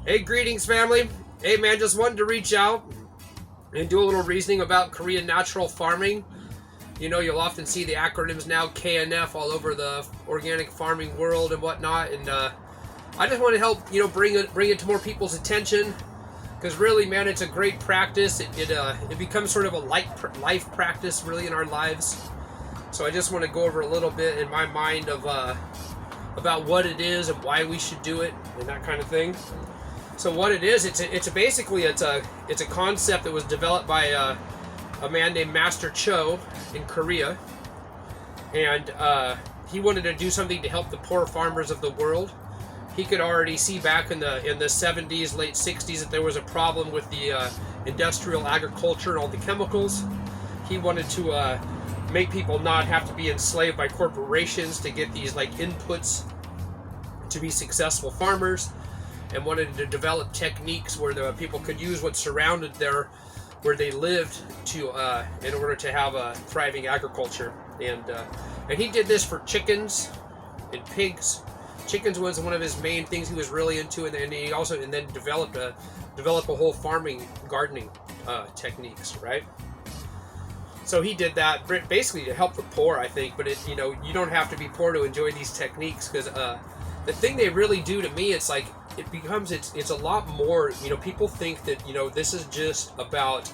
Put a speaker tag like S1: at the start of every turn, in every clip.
S1: Hey, greetings, family. Hey, man, just wanted to reach out and do a little reasoning about Korean natural farming. You know, you'll often see the acronyms now, KNF, all over the organic farming world and whatnot. And I just want to help, bring it to more people's attention. Because really, man, it's a great practice. It becomes sort of a life practice, really, in our lives. So I just want to go over a little bit in my mind of about what it is and why we should do it and that kind of thing. So what it is, it's a concept that was developed by a man named Master Cho in Korea, and he wanted to do something to help the poor farmers of the world. He could already see back in the 70s, late 60s, that there was a problem with the industrial agriculture and all the chemicals. He wanted to make people not have to be enslaved by corporations to get these inputs to be successful farmers, and wanted to develop techniques where the people could use what surrounded where they lived to in order to have a thriving agriculture. And he did this for chickens and pigs. Chickens was one of his main things he was really into, and he also developed a whole farming, gardening techniques, right? So he did that basically to help the poor, I think. But you don't have to be poor to enjoy these techniques, because the thing they really do to me, it's a lot more. People think that this is just about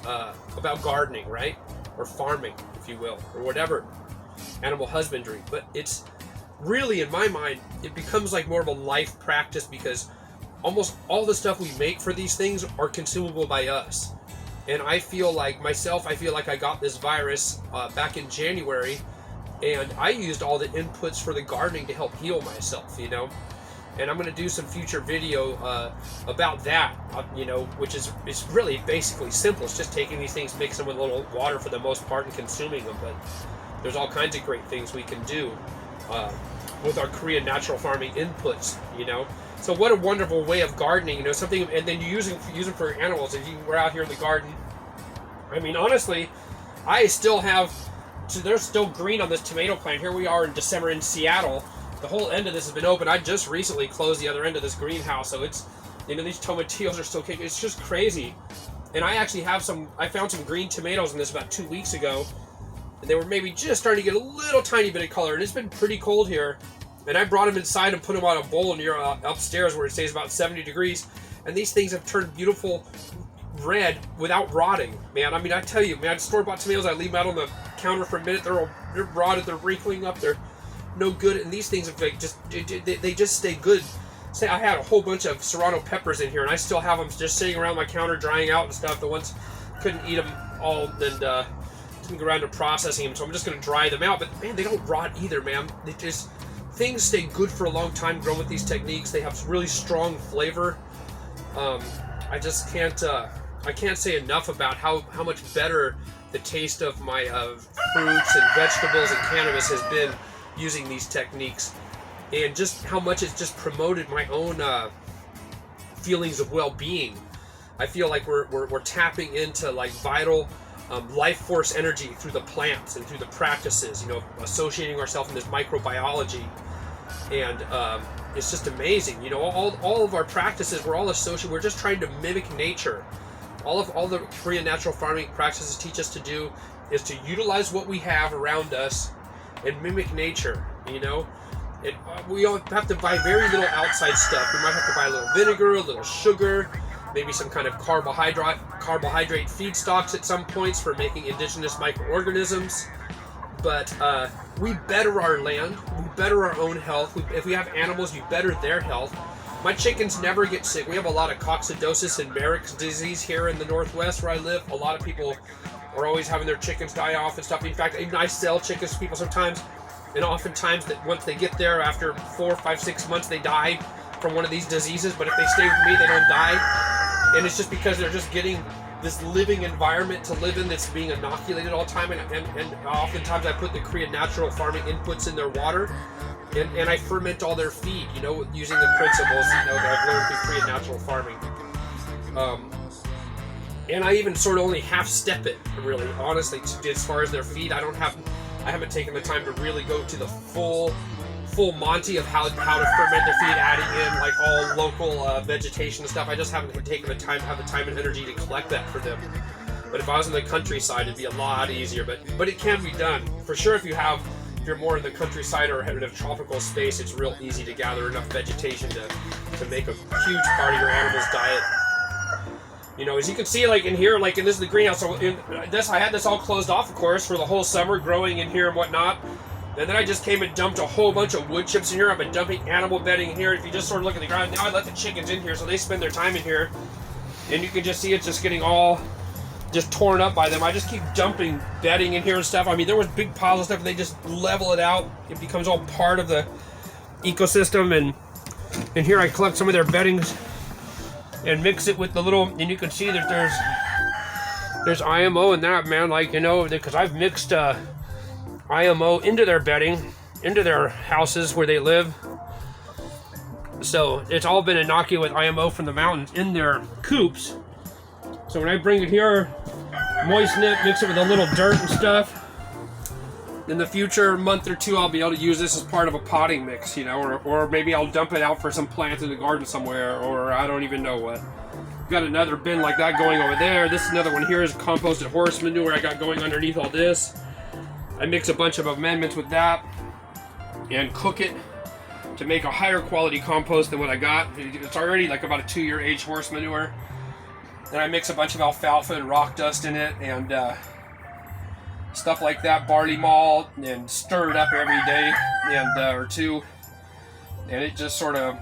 S1: gardening, right, or farming, if you will, or whatever, animal husbandry. But it's really, in my mind, it becomes like more of a life practice, because almost all the stuff we make for these things are consumable by us. And I feel like I got this virus back in January, and I used all the inputs for the gardening to help heal myself, And I'm going to do some future video about that, which is really basically simple. It's just taking these things, mixing them with a little water for the most part, and consuming them. But there's all kinds of great things we can do with our Korean natural farming inputs, So what a wonderful way of gardening, something, and then you use them for your animals. If we're out here in the garden, I mean, honestly, I still have, there's still green on this tomato plant. Here we are in December in Seattle. The whole end of this has been open. I just recently closed the other end of this greenhouse, so it's, these tomatillos are still kicking. It's just crazy. And I actually I found some green tomatoes in this about 2 weeks ago, and they were maybe just starting to get a little tiny bit of color, and it's been pretty cold here. And I brought them inside and put them on a bowl near upstairs where it stays about 70 degrees, and these things have turned beautiful red without rotting, man. I mean, I tell you, man, store-bought tomatoes, I leave them out on the counter for a minute, they're rotted, they're wrinkling up, they're no good, and these things they just stay good. Say I had a whole bunch of serrano peppers in here, and I still have them just sitting around my counter drying out and stuff. The ones couldn't eat them all, and didn't go around to processing them, so I'm just going to dry them out. But man, they don't rot either, man. Things stay good for a long time grown with these techniques. They have really strong flavor. I just can't say enough about how much better the taste of my fruits and vegetables and cannabis has been using these techniques, and just how much it's just promoted my own feelings of well-being. I feel like we're tapping into vital life force energy through the plants and through the practices, associating ourselves in this microbiology, and it's just amazing. All of our practices, we're all associated. We're just trying to mimic nature. All the Korean natural farming practices teach us to do is to utilize what we have around us and mimic nature, we all have to buy very little outside stuff. We might have to buy a little vinegar, a little sugar, maybe some kind of carbohydrate feedstocks at some points for making indigenous microorganisms. But we better our land, we better our own health. If we have animals, we better their health. My chickens never get sick. We have a lot of coccidosis and Marek's disease here in the Northwest where I live. A lot of people are always having their chickens die off and stuff. In fact, even I sell chickens to people sometimes, and oftentimes that once they get there, after 4, 5, 6 months, they die from one of these diseases. But if they stay with me, they don't die. And it's just because they're just getting this living environment to live in that's being inoculated all the time. And oftentimes I put the Korean natural farming inputs in their water, and I ferment all their feed, using the principles, that I've learned through Korean natural farming. And I even sort of only half-step it, really, honestly, as far as their feed. I haven't taken the time to really go to the full full Monty of how to ferment the feed, adding in like all local vegetation and stuff. I just haven't taken the time, have the time and energy to collect that for them. But if I was in the countryside, it'd be a lot easier. But it can be done for sure. If you're more in the countryside or in a tropical space, it's real easy to gather enough vegetation to make a huge part of your animal's diet. You know, as you can see, like in here, like in this is the greenhouse. So in this, I had this all closed off, of course, for the whole summer, growing in here and whatnot. And then I just came and dumped a whole bunch of wood chips in here. I've been dumping animal bedding in here. If you just sort of look at the ground, now I let the chickens in here, so they spend their time in here. And you can just see it's just getting all just torn up by them. I just keep dumping bedding in here and stuff. I mean, there was big piles of stuff, and they just level it out. It becomes all part of the ecosystem. And here I collect some of their beddings and mix it with the little, and you can see that there's IMO in that, man. Like, you know, because I've mixed IMO into their bedding, into their houses where they live. So it's all been inoculated with IMO from the mountains in their coops. So when I bring it here, moisten it, mix it with a little dirt and stuff. In the future month or two, I'll be able to use this as part of a potting mix, you know, or maybe I'll dump it out for some plants in the garden somewhere, or I don't even know what. Got another bin like that going over there. This is another one here, is composted horse manure I got going underneath all this. I mix a bunch of amendments with that and cook it to make a higher quality compost than what I got. It's already like about a 2-year age horse manure. Then I mix a bunch of alfalfa and rock dust in it and stuff like that, barley malt, and stir it up every day and or two. And it just sort of,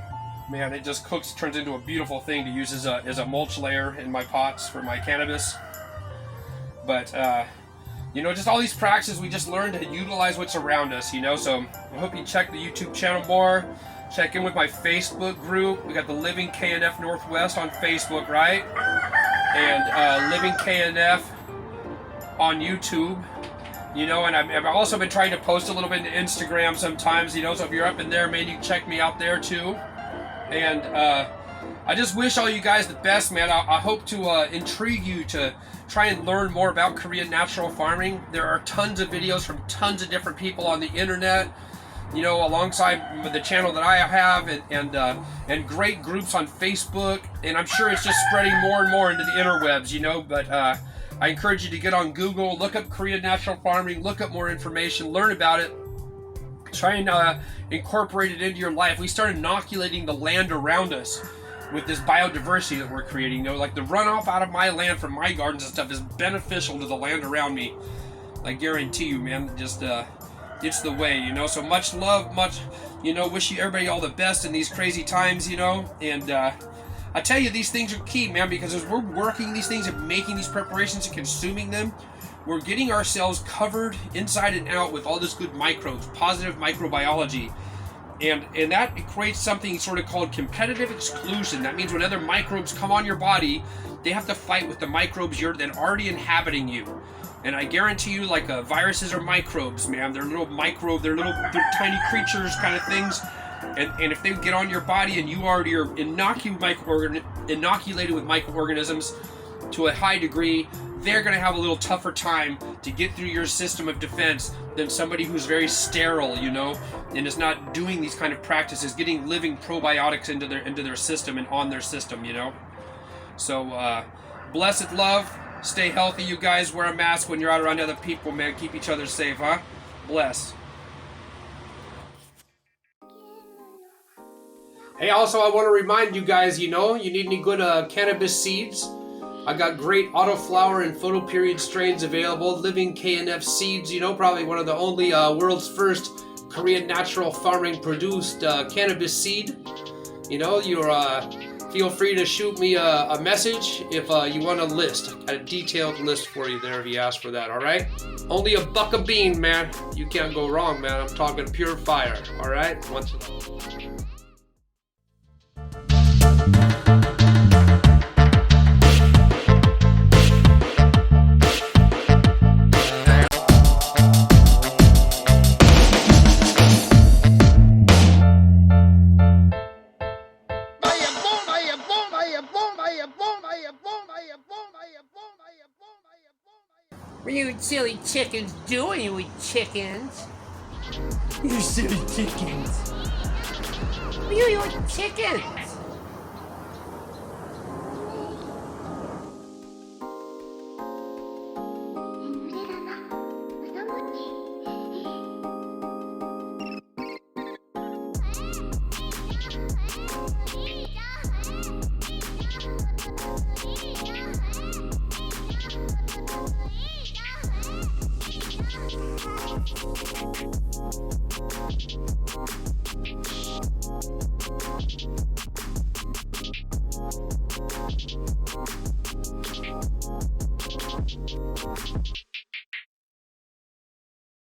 S1: man, it just cooks, turns into a beautiful thing to use as a mulch layer in my pots for my cannabis. But you know, just all these practices, we just learn to utilize what's around us, you know. So I hope you check the YouTube channel more. Check in with my Facebook group. We got the Living KNF Northwest on Facebook, right? And Living KNF on YouTube. You know, and I've also been trying to post a little bit to Instagram sometimes, you know, so if you're up in there, maybe check me out there too. And I just wish all you guys the best, man. I hope to intrigue you to try and learn more about Korean natural farming. There are tons of videos from tons of different people on the internet, you know, alongside the channel that I have, and great groups on Facebook. And I'm sure it's just spreading more and more into the interwebs, you know, but I encourage you to get on Google, look up Korean natural farming, look up more information, learn about it, try and incorporate it into your life. We start inoculating the land around us with this biodiversity that we're creating. You know, like the runoff out of my land from my gardens and stuff is beneficial to the land around me. I guarantee you, man, just it's the way, you know. So much love, much, you know, wish you everybody all the best in these crazy times, you know. And I tell you, these things are key, man, because as we're working these things and making these preparations and consuming them, we're getting ourselves covered inside and out with all this good microbes, positive microbiology. And that creates something sort of called competitive exclusion. That means when other microbes come on your body, they have to fight with the microbes that are already inhabiting you. And I guarantee you, like viruses are microbes, man. They're they're tiny creatures kind of things. And if they get on your body and you already are inoculated with microorganisms to a high degree, they're going to have a little tougher time to get through your system of defense than somebody who's very sterile, you know, and is not doing these kind of practices, getting living probiotics into their system and on their system, you know. So blessed love, stay healthy, you guys. Wear a mask when you're out around other people, man. Keep each other safe, huh? Bless. Hey, also I want to remind you guys, you know, you need any good cannabis seeds? I got great autoflower and photoperiod strains available. Living KNF seeds, you know, probably one of the only world's first Korean natural farming produced cannabis seed. You know, you're feel free to shoot me a message if you want a list, a detailed list for you there if you ask for that. All right, only $1 a bean, man. You can't go wrong, man. I'm talking pure fire. All right, once.
S2: What are you silly chickens doing, you chickens? You silly chickens.
S3: You like chicken.